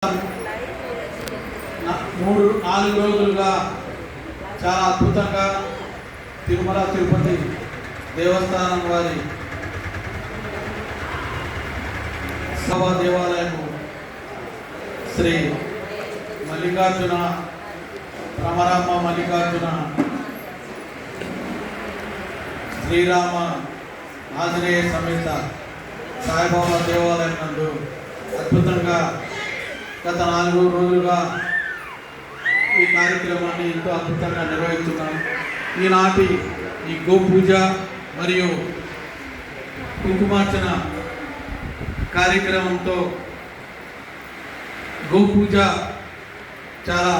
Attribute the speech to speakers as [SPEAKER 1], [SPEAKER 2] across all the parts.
[SPEAKER 1] 4 రోజులుగా చాలా అద్భుతంగా తిరుమల తిరుపతి దేవస్థానం వారి సభా దేవాలయము శ్రీ మల్లికార్జున రమరామ మల్లికార్జున శ్రీరామ ఆంజనేయ సమేత సాయిబాబా దేవాలయం నందు అద్భుతంగా గత 4 రోజులుగా ఈ కార్యక్రమాన్ని ఎంతో అద్భుతంగా నిర్వహిస్తున్నాం. ఈనాటి ఈ గోపూజ మరియు కుంకుమార్చన కార్యక్రమంతో గోపూజ చాలా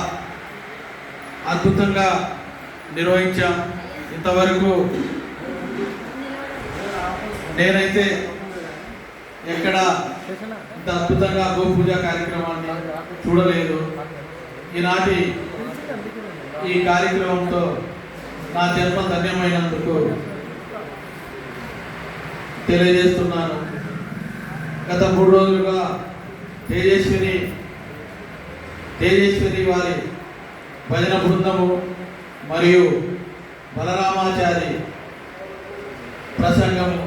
[SPEAKER 1] అద్భుతంగా నిర్వహించాం. ఇంతవరకు నేనైతే ఎక్కడ ఇంత అద్భుతంగా గోపూజ కార్యక్రమాన్ని చూడలేదు. ఈనాటి ఈ కార్యక్రమంతో నా జన్మ ధన్యమైనందుకు తెలియజేస్తున్నాను. గత 3 రోజులుగా తేజేశ్వరి వారి భజన బృందము మరియు బలరామాచారి ప్రసంగము,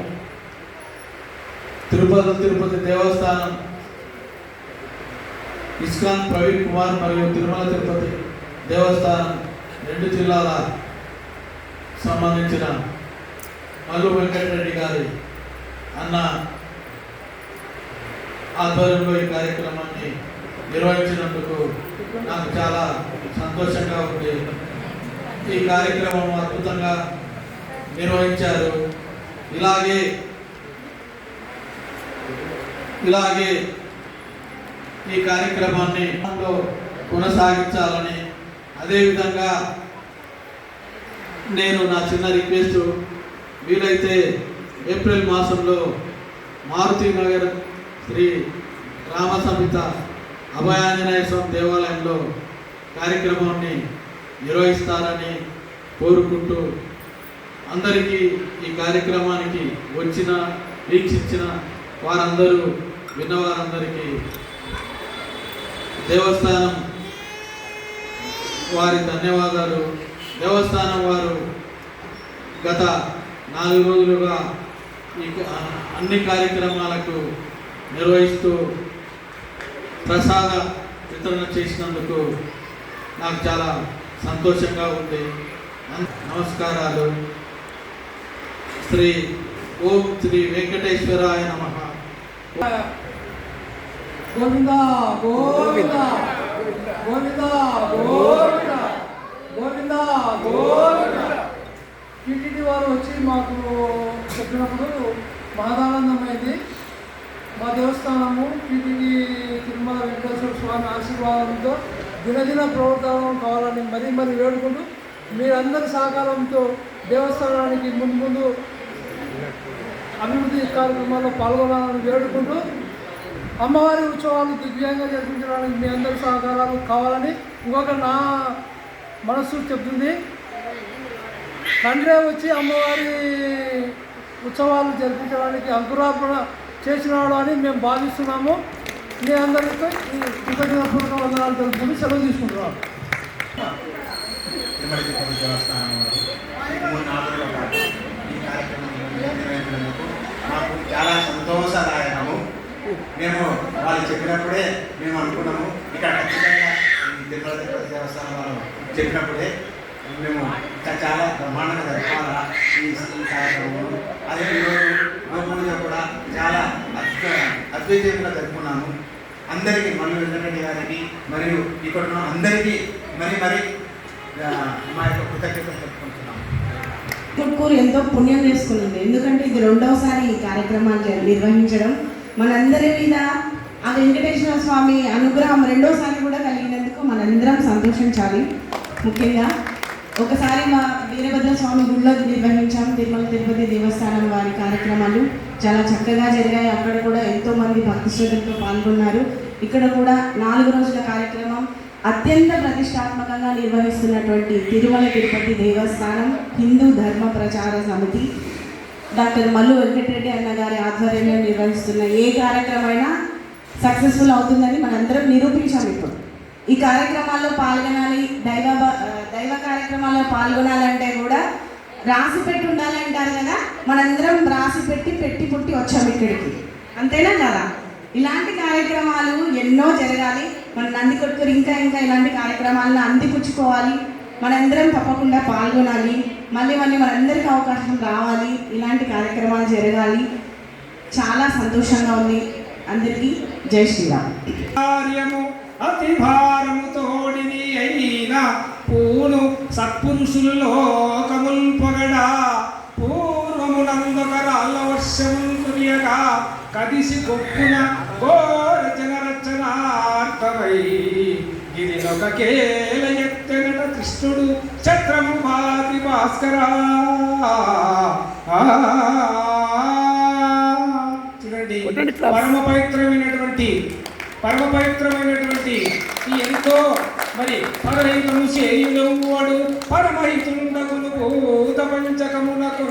[SPEAKER 1] తిరుపతి దేవస్థానం ఇస్కాన్ ప్రవీణ్ కుమార్ మరియు తిరుమల తిరుపతి దేవస్థానం 2 జిల్లాల సంబంధించిన మల్లు వెంకటరెడ్డి గారి అన్న ఆధ్వర్యంలో ఈ కార్యక్రమాన్ని నిర్వహించినందుకు నాకు చాలా సంతోషంగా ఉంది. ఈ కార్యక్రమం అద్భుతంగా నిర్వహించారు. ఇలాగే ఈ కార్యక్రమాన్ని కొనసాగించాలని, అదేవిధంగా నేను నా చిన్న రిక్వెస్ట్, వీలైతే ఏప్రిల్ మాసంలో మారుతి నగర్ శ్రీ రామసమిత అభయాంజనేయ స్వామి దేవాలయంలో కార్యక్రమాన్ని నిర్వహిస్తారని కోరుకుంటూ, అందరికీ ఈ కార్యక్రమానికి వచ్చిన వీక్షించిన వారందరూ విన్నవారందరికీ దేవస్థానం వారి ధన్యవాదాలు. దేవస్థానం వారు గత 4 రోజులుగా ఈ అన్ని కార్యక్రమాలకు నిర్వహిస్తూ ప్రసాద వితరణ చేసినందుకు నాకు చాలా సంతోషంగా ఉంది. నమస్కారాలు. ఓం శ్రీ వెంకటేశ్వరాయ నమః.
[SPEAKER 2] గోవిందా గోవిందా గోవిందా గోవిందా గోవిందా గోవిందా. టీటీడీ వారు వచ్చి మాకు చెప్పినప్పుడు మహదానందమైంది. మా దేవస్థానము టీటీడీ తిరుమల వెంకటేశ్వర స్వామి ఆశీర్వాదంతో దినదిన ప్రవర్తనం కావాలని మరీ వేడుకుంటూ, మీరందరి సహకారంతో దేవస్థానానికి ముందు అభివృద్ధి కార్యక్రమాల్లో పాల్గొనాలని వేడుకుంటూ, అమ్మవారి ఉత్సవాలు దివ్యంగా జరిపించడానికి మీ అందరి సహకారాలు కావాలని ఇంకొక నా మనస్సు చెప్తుంది. తండ్రే వచ్చి అమ్మవారి ఉత్సవాలు జరిపించడానికి అంకురార్పణ చేసినాడు అని మేము భావిస్తున్నాము. మీ అందరితో ఈ కృతజ్ఞతాపూర్వక వందనాలు తెలుపుకుంటూ సెలవు తీసుకుంటున్నాము.
[SPEAKER 3] మాకు చాలా సంతోషదాయకము. మేము వాళ్ళు చెప్పినప్పుడే మేము అనుకున్నాము, ఇక్కడ ఖచ్చితంగా ఈ తిరుమల తిరుపతి దేవస్థానం వాళ్ళు చెప్పినప్పుడే మేము చాలా బ్రహ్మాండంగా జరపాలా ఈ కార్యక్రమం. అదే ఈరోజు గోపూజ కూడా చాలా అద్వైతంగా జరుపుకున్నాము. అందరికీ మల్లు వెంకటరెడ్డి గారికి మరియు ఇక్కడ ఉన్న అందరికీ మరి మా యొక్క కృతజ్ఞతలు చెప్పుకుంటున్నాము.
[SPEAKER 4] తుర్కూరు ఎంతో పుణ్యం చేసుకున్నది. ఎందుకంటే ఇది 2వసారి ఈ కార్యక్రమాలు నిర్వహించడం. మనందరి మీద ఆ వెంకటేశ్వర స్వామి అనుగ్రహం 2వసారి కూడా కలిగినందుకు మనందరం సంతోషించాలి. ముఖ్యంగా ఒకసారి మా వీరభద్ర స్వామి గుడిలో నిర్వహించాం. తిరుమల తిరుపతి దేవస్థానం వారి కార్యక్రమాలు చాలా చక్కగా జరిగాయి. అక్కడ కూడా ఎంతోమంది భక్తి శ్రద్ధలతో పాల్గొన్నారు. ఇక్కడ కూడా 4 రోజుల కార్యక్రమం అత్యంత ప్రతిష్టాత్మకంగా నిర్వహిస్తున్నటువంటి తిరుమల తిరుపతి దేవస్థానం హిందూ ధర్మ ప్రచార సమితి డాక్టర్ మల్లు వెంకటరెడ్డి అన్న గారి ఆధ్వర్యంలో నిర్వహిస్తున్న ఏ కార్యక్రమైనా సక్సెస్ఫుల్ అవుతుందని మనందరం నిరూపించాం. ఇప్పుడు ఈ కార్యక్రమాల్లో పాల్గొనాలి, దైవ కార్యక్రమాల్లో పాల్గొనాలంటే కూడా రాసి పెట్టి ఉండాలి అంటారు కదా. మనందరం రాసి పెట్టి పుట్టి వచ్చాము ఇక్కడికి, అంతేనా కదా? ఇలాంటి కార్యక్రమాలు ఎన్నో జరగాలి. మన నందికొట్కూరు ఇంకా ఇలాంటి కార్యక్రమాలను అందిపుచ్చుకోవాలి. మనందరం తప్పకుండా పాల్గొనాలి. మళ్ళీ మనందరికీ అవకాశం రావాలి, ఇలాంటి కార్యక్రమాలు జరగాలి. చాలా సంతోషంగా ఉంది. అందరికీ జై శ్రీరామ్.
[SPEAKER 5] కార్యము అతి భారము తోడిని అయిన పూను సత్పురుషుల్లో లోకముల్ పొగడా పూర్వమునందొకరాళ్ళ వర్షముల్ కురియగా కదిసి గొప్పున ఘోర జనరచనార్థమై గిరినొక కేల ఎత్తెనట కృష్ణుడు ఛత్రము భాతి భాస్కరా. చూడండి, పరమ పవిత్రమైనటువంటి ఈ ఎంతో మరి పరహితము చేయువాడు పరమహితుండగును భూత పంచకమునకు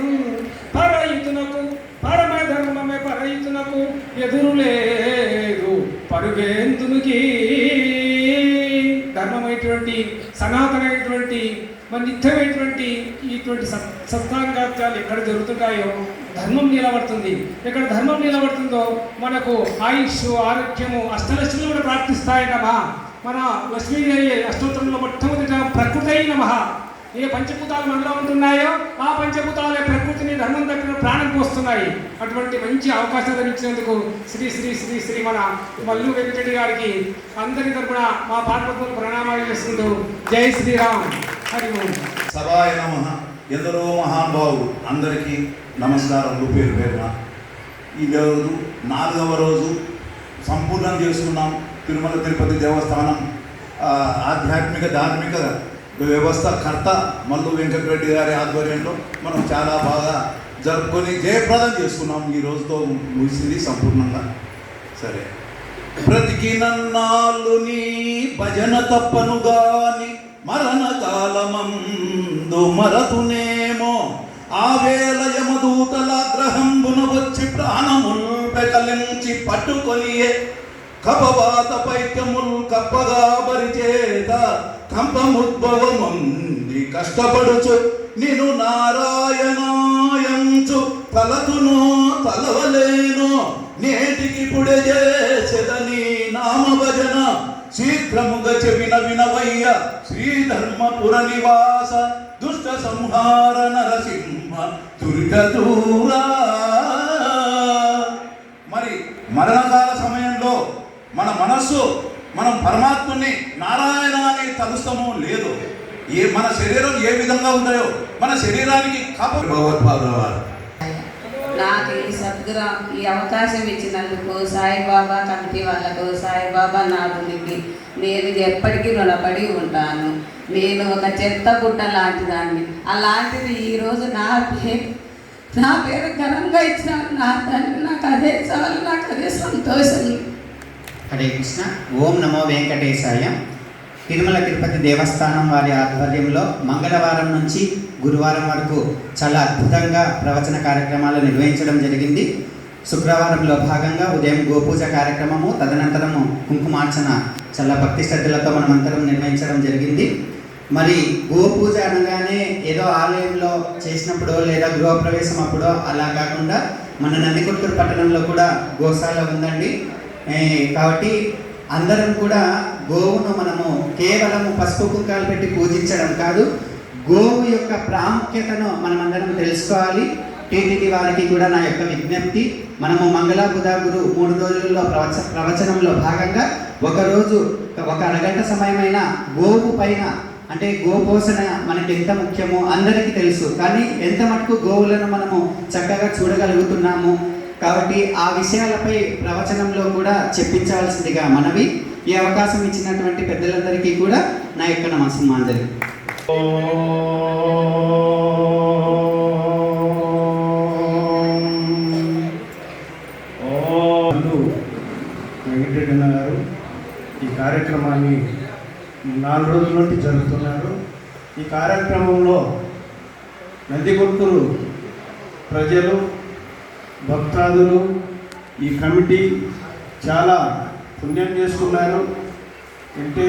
[SPEAKER 5] పరహితునకు పరమధర్మమే పరహితునకు ఎదురు లేదు పరుగేంతునికి. ధర్మమైనటువంటి సనాతనమైనటువంటి మరి నిత్యమైనటువంటి ఇటువంటి సత్సాంగాత్యాలు ఎక్కడ జరుగుతుంటాయో ధర్మం నిలబడుతుంది. ఎక్కడ ధర్మం నిలబడుతుందో మనకు ఆయుష్, ఆరోగ్యము, అష్టలక్ష్ములు కూడా ప్రాప్తిస్తాయనమా. మన లక్ష్మీదేవి అష్టోత్తరంలో మొట్టమొదటి ప్రకృతి నమః. ఏ పంచభూతాలు మనలో ఉంటున్నాయో ఆ పంచభూతాలే ప్రకృతిని ధర్మం తప్పిన ప్రాణం పోస్తున్నాయి. అటువంటి మంచి అవకాశాలు ఇచ్చినందుకు శ్రీ శ్రీ శ్రీ శ్రీ మన మల్లు వెంకటరెడ్డి గారికి అందరి తరపున మా పార్వతులు ప్రణామాలు చేస్తుంటూ జై శ్రీరామ్. హరి ఓం.
[SPEAKER 6] సభాయ నమః. ఎందరో మహానుభావులు అందరికీ నమస్కారములు పేరు పేరున. ఈరోజు 4వ రోజు సంపూర్ణం చేసుకున్నాం. తిరుమల తిరుపతి దేవస్థానం ఆధ్యాత్మిక ధార్మిక వ్యవస్థ కర్త మల్లు వెంకటరెడ్డి గారి ఆధ్వర్యంలో మనం చాలా బాగా జరుపుకొని జయప్రదం చేసుకున్నాం. ఈ రోజుతో ముగిసింది సంపూర్ణంగా. సరే, బ్రతికినన్నాళ్ళు నీ భజన తప్పను గాని మరణ కాలమందు మరతునేమో ఆవేల యమదూతల గ్రహంబున వచ్చి ప్రాణముల్ పెకలించి పట్టుకొనియే కపవాత పైత్యముల్ కప్పగా బరిచేత కంపముద్భవముంది కష్టపడుచు నిను నారాయణాయంచు తలతును తలవలేను నేటికి పుడే చేసెదని నామ భజన శీఘ్రముగా చెవిన వినవయ్య శ్రీధర్మపుర నివాస దుష్ట సంహార నరసింహ దుర్గదూరా. మరి మరణకాల సమయంలో మన మనస్సు మనం పరమాత్ముని నారాయణ అని తలుస్తామో లేదు. మన శరీరం ఏ విధంగా ఉంటాయో మన శరీరానికి భగవత్పాదవారు.
[SPEAKER 7] నాకు ఈ సద్గురు ఈ అవకాశం ఇచ్చినందుకు సాయిబాబా కమిటీ వాళ్ళకు, సాయిబాబా నాథునికి నేను ఎప్పటికీ రుణపడి ఉంటాను. నేను ఒక చెత్త గుట్ట లాంటి దాన్ని. అలాంటిది ఈరోజు నా పేరు ఘనంగా ఇచ్చిన నా తండ్రి నాకు అదే చాలు, నాకు అదే సంతోషం.
[SPEAKER 8] హరే కృష్ణ. ఓం నమో వెంకటేశాయ. తిరుమల తిరుపతి దేవస్థానం వారి ఆధ్వర్యంలో మంగళవారం నుంచి గురువారం వరకు చాలా అద్భుతంగా ప్రవచన కార్యక్రమాలు నిర్వహించడం జరిగింది. శుక్రవారంలో భాగంగా ఉదయం గోపూజ కార్యక్రమము, తదనంతరము కుంకుమార్చన చాలా భక్తి శ్రద్ధలతో మనమంతరం నిర్వహించడం జరిగింది. మరి గోపూజ అనగానే ఏదో ఆలయంలో చేసినప్పుడు లేదా గృహప్రవేశం అప్పుడో అలా కాకుండా మన నందికొట్కూరు పట్టణంలో కూడా గోశాల ఉందండి. కాబట్టి అందరం కూడా గోవును మనము కేవలము పసుపు కుంకాలు పెట్టి పూజించడం కాదు, గోవు యొక్క ప్రాముఖ్యతను మనమందరం తెలుసుకోవాలి. టీటీడీ వారికి కూడా నా యొక్క విజ్ఞప్తి, మనము మంగళ బుధ గురు 3 రోజుల్లో ప్రవచనంలో భాగంగా ఒకరోజు ఒక అరగంట సమయమైన గోవు పైన, అంటే గోపోషణ మనకి ఎంత ముఖ్యమో అందరికీ తెలుసు, కానీ ఎంత మటుకు గోవులను మనము చక్కగా చూడగలుగుతున్నాము. కాబట్టి ఆ విషయాలపై ప్రవచనంలో కూడా చెప్పించవలసిందిగా మనవి. ఈ అవకాశం ఇచ్చినటువంటి పెద్దలందరికీ కూడా నా యొక్క నమస్సుమాంజలి.
[SPEAKER 5] వెంకటరెడ్డి గారు ఈ కార్యక్రమాన్ని 4 రోజుల నుండి జరుపుతున్నారు. ఈ కార్యక్రమంలో నందికొట్కూరు ప్రజలు, భక్తాదులు, ఈ కమిటీ చాలా
[SPEAKER 9] పుణ్యం చేసుకున్నారు. అంటే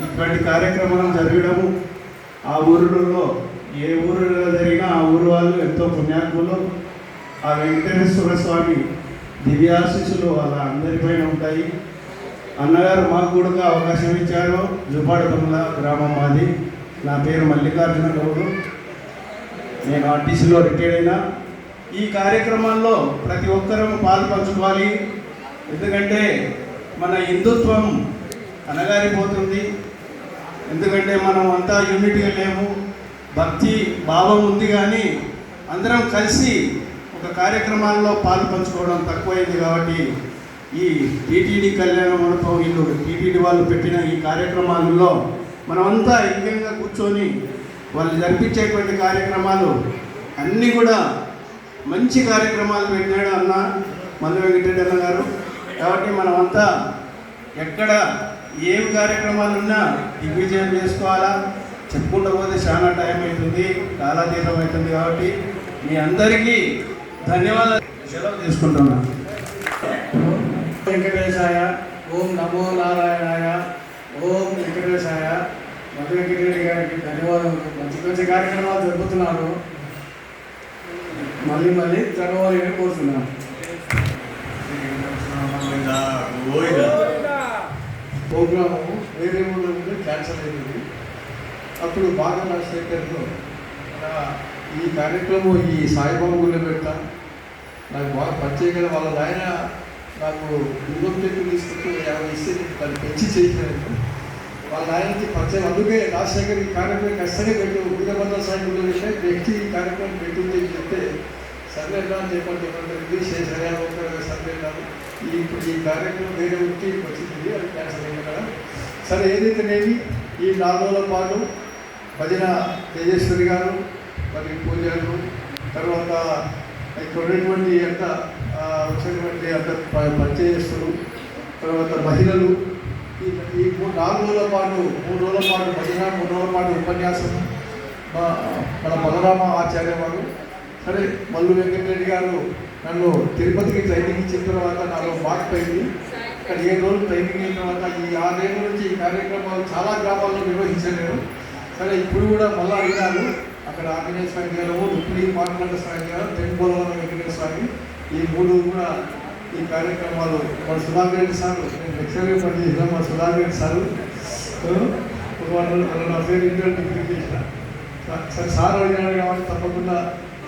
[SPEAKER 9] ఇటువంటి కార్యక్రమాలు జరగడము ఆ ఊరిలో ఏ ఊరిలో జరిగినా ఆ ఊరు వాళ్ళు ఎంతో పుణ్యాత్ములు. ఆ వెంకటేశ్వర స్వామి దివ్యాశీస్సులు వాళ్ళ అందరిపైన ఉంటాయి. అన్నగారు మాకు కూడా అవకాశం ఇచ్చారు. జుపాడకముల గ్రామం మాది. నా పేరు మల్లికార్జున గౌడు. నేను ఆర్టీసీలో రిటైర్ అయినా. ఈ కార్యక్రమాల్లో ప్రతి ఒక్కరూ పాలు పంచుకోవాలి. ఎందుకంటే మన హిందుత్వం అనగారిపోతుంది. ఎందుకంటే మనం అంతా యూనిట్గా లేము. భక్తి భావం ఉంది, కానీ అందరం కలిసి ఒక కార్యక్రమాల్లో పాలు పంచుకోవడం తక్కువైంది. కాబట్టి ఈ టీటీడీ కళ్యాణ మండపం వీళ్ళు టీటీడీ వాళ్ళు పెట్టిన ఈ కార్యక్రమాలలో మనమంతా ఐక్యంగా కూర్చొని వాళ్ళు జరిపించేటువంటి కార్యక్రమాలు అన్నీ కూడా మంచి కార్యక్రమాలు పెట్టినాడు అన్న మల్లు వెంకటరెడ్డి అన్న గారు. కాబట్టి మనమంతా ఎక్కడ ఏం కార్యక్రమాలు ఉన్నా దిగ్విజయం చేసుకోవాలా. చెప్పుకుంటూ పోతే చాలా టైం అవుతుంది, కాలాతీతం అవుతుంది. కాబట్టి మీ అందరికీ ధన్యవాదాలు. సెలవు తీసుకుంటున్నాను.
[SPEAKER 2] వెంకటేశాయ ఓం నమో నారాయణాయ ఓం వెంకటేశాయ. మధు వెంకటరెడ్డి గారికి ధన్యవాదాలు. మంచి మంచి కార్యక్రమాలు జరుపుతున్నారు. మళ్ళీ జరగాలని కోరుతున్నాను. ప్రోగ్రాము వేరే ఊళ్ళో క్యాన్సల్ అయింది. అప్పుడు బాగా రాజశేఖర్లో ఈ కార్యక్రమం ఈ సాయిబాబా గుళ్ళో పెడతాం. నాకు బాగా పరిచయం వాళ్ళ ఆయన నాకు యుగం చెట్టు తీసుకుంటూ 50 ఇస్తే దాన్ని పెంచి చేసినాను. వాళ్ళ ఆయనకి పరిచయం. అందుకే రాజశేఖర్ ఈ కార్యక్రమం ఖచ్చితంగా పెట్టు వీరభద్ర సాయిబుల్లో విషయం వ్యక్తి ఈ కార్యక్రమం పెట్టింది అని చెప్తే సర్వే అని చెప్పండి సరే ఒక సర్వే కాదు. ఇప్పుడు ఈ కార్యక్రమం వేరే వ్యక్తి వచ్చింది, అది క్యాన్సల్ అయింది కదా. సరే ఏదైతేనేమి ఈ 4 రోజుల పాటు భజన తేజేశ్వరి గారు మరి పూజలు, తర్వాత ఇక్కడ ఉన్నటువంటి అంత వచ్చినటువంటి అంత పరిచయస్తులు, తర్వాత మహిళలు ఈ 4 రోజుల పాటు 3 రోజుల పాటు భజన, 3 రోజుల పాటు ఉపన్యాసం మన బలరామ ఆచార్య వారు. సరే మల్లు వెంకటరెడ్డి గారు నన్ను తిరుపతికి ట్రైనింగ్ ఇచ్చిన తర్వాత నాలో మార్పు అయింది. ఇక్కడ 7 రోజులు ట్రైనింగ్ అయిన తర్వాత ఈ 6 ఏళ్ళ నుంచి ఈ కార్యక్రమాలు చాలా గ్రామాల్లో నిర్వహించలేరు. సరే ఇప్పుడు కూడా మళ్ళీ అడిగినారు. అక్కడ ఆంజనేయ స్వామి గారు, రుక్మిణి పార్లమెంట్ స్వామి గారు, తెంపోలవరం వెంకటేశ్వర స్వామి, ఈ 3 కూడా ఈ కార్యక్రమాలు మన సుధాకర్ రెడ్డి సార్, నేను లెక్చర్గా పనిచేసిన మా సుధాకర్ రెడ్డి సారు నా పేరు ఇంటర్ డిగ్రీ చేసిన. సరే సార్ అడిగినాడు కాబట్టి తప్పకుండా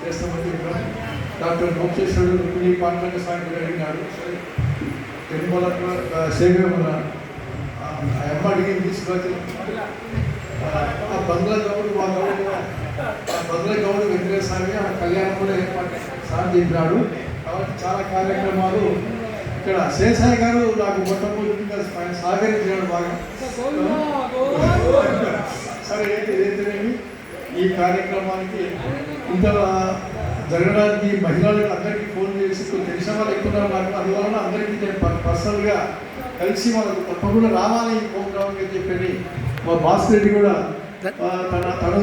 [SPEAKER 2] చేస్తామని చెప్పాను. డాక్టర్ మోక్షేశ్వరుడు రుక్మిణి పార్లమెంట్ స్వామి గారు అడిగినాడు. సరే తెంపోల శేఖర్ మన అమ్మాడికి తీసుకొచ్చి ఆ బంగ్లా గౌడు బంగ్లా గౌడు వెంకటేశ్వర స్వామి ఆ కళ్యాణం కూడా ఏర్పాటు సార్ చెప్పినాడు. కాబట్టి చాలా కార్యక్రమాలు ఇక్కడ శేషాయి గారు నాకు మొట్టమొదటిగా సహకరించాడు బాగా. సరే ఏదైతేనేమి ఈ కార్యక్రమానికి ఇంత జరగడానికి మహిళలకు అందరికీ ఫోన్ చేసి తెలిసిన వాళ్ళు ఎక్కువ నాకు. అందువలన అందరికీ నేను పర్సనల్గా కలిసి వాళ్ళకు తప్పకుండా రావాలి ఈ ప్రోగ్రామ్కి అని చెప్పని మా భాస్కర్ రెడ్డి కూడా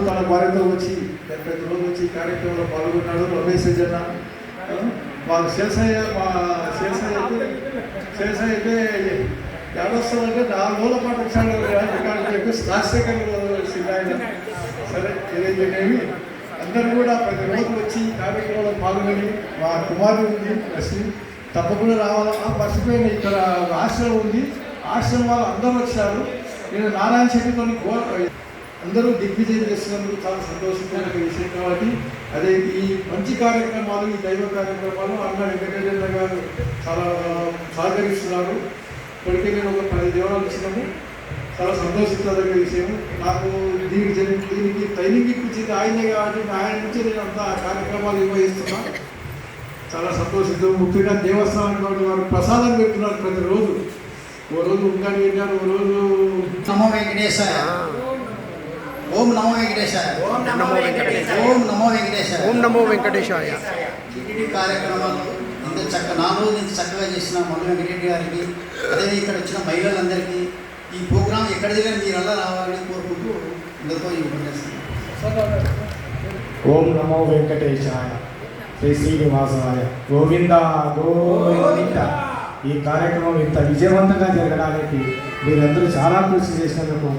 [SPEAKER 2] తన భార్యతో వచ్చి 70 రోజులు వచ్చి కార్యక్రమంలో పాల్గొన్నాడు. రమేష్ జన వాళ్ళ శేషయ్య అయితే ఎవరొస్తామంటే 4 రోజుల పాటు వచ్చాడు చెప్పి రాజశేఖర్ ఆయన. సరే ఏదైతేనేమి అందరూ కూడా ప్రతి రోజు వచ్చి కార్యక్రమంలో పాల్గొని మా కుమారుడు ఉంది కలిసి తప్పకుండా రావాలా. మర్చిపోయిన ఇక్కడ ఆశ్రమం ఉంది, ఆశ్రమం వాళ్ళు అందరూ వచ్చారు. నేను నారాయణ శెట్టితో అందరూ దిగ్విజయం చేస్తున్నందుకు చాలా సంతోషమైన విషయం. కాబట్టి అదే ఈ మంచి కార్యక్రమాలు, ఈ దైవ కార్యక్రమాలు అన్న వెంకటేశ్వర గారు చాలా సహకరిస్తున్నారు. ఇప్పటికే నేను ఒక 10 దేవాలు ఇచ్చినాము. చాలా సంతోషించదగ్గ విషయం. నాకు దీనికి ట్రైనింగ్ ఇప్పించింది ఆయనే కాబట్టి ఆయన నుంచి నేను అంతా కార్యక్రమాలు నిర్వహిస్తున్నా. చాలా సంతోషిస్తాం. ముఖ్యంగా దేవస్థానం కాబట్టి వారు ప్రసాదం పెడుతున్నారు ప్రతిరోజు. ఓ రోజు ఉండాలి పెట్టారు, ఓ రోజు
[SPEAKER 8] నమో వెంకటేశాయ, ఓం నమో వెంకటేశాయ, ఓం నమో వెంకటేశాయ, ఓం నమో వెంకటేశాయ, ఓం నమో వెంకటేశాయ. టీటీడీ కార్యక్రమాలు ఇంత 4 రోజులు ఇంత చక్కగా చేసిన మల్లు వెంకటరెడ్డి గారికి, అదే ఇక్కడ వచ్చిన మహిళలందరికీ ఈ ప్రోగ్రాం ఎక్కడ దగ్గర మీరు అలా రావాలని కోరుకుంటూ అందరితో ఈ ఉపన్యాసం.
[SPEAKER 9] ఓం నమో వెంకటేశాయ, శ్రీ శ్రీనివాసాయ, గోవింద గోవింద. ఈ కార్యక్రమం ఇంత విజయవంతంగా జరగడానికి మీరందరూ చాలా కృషి చేసినందుకు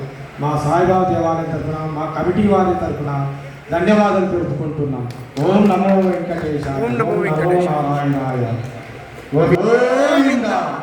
[SPEAKER 9] మా సాయిబాబా దేవాలయం తరఫున మా కమిటీ వారి తరఫున ధన్యవాదాలు తెలుపుకుంటున్నాం. ఓం నమో వెంకటేశాయ. ఓం నమో నారాయణాయ.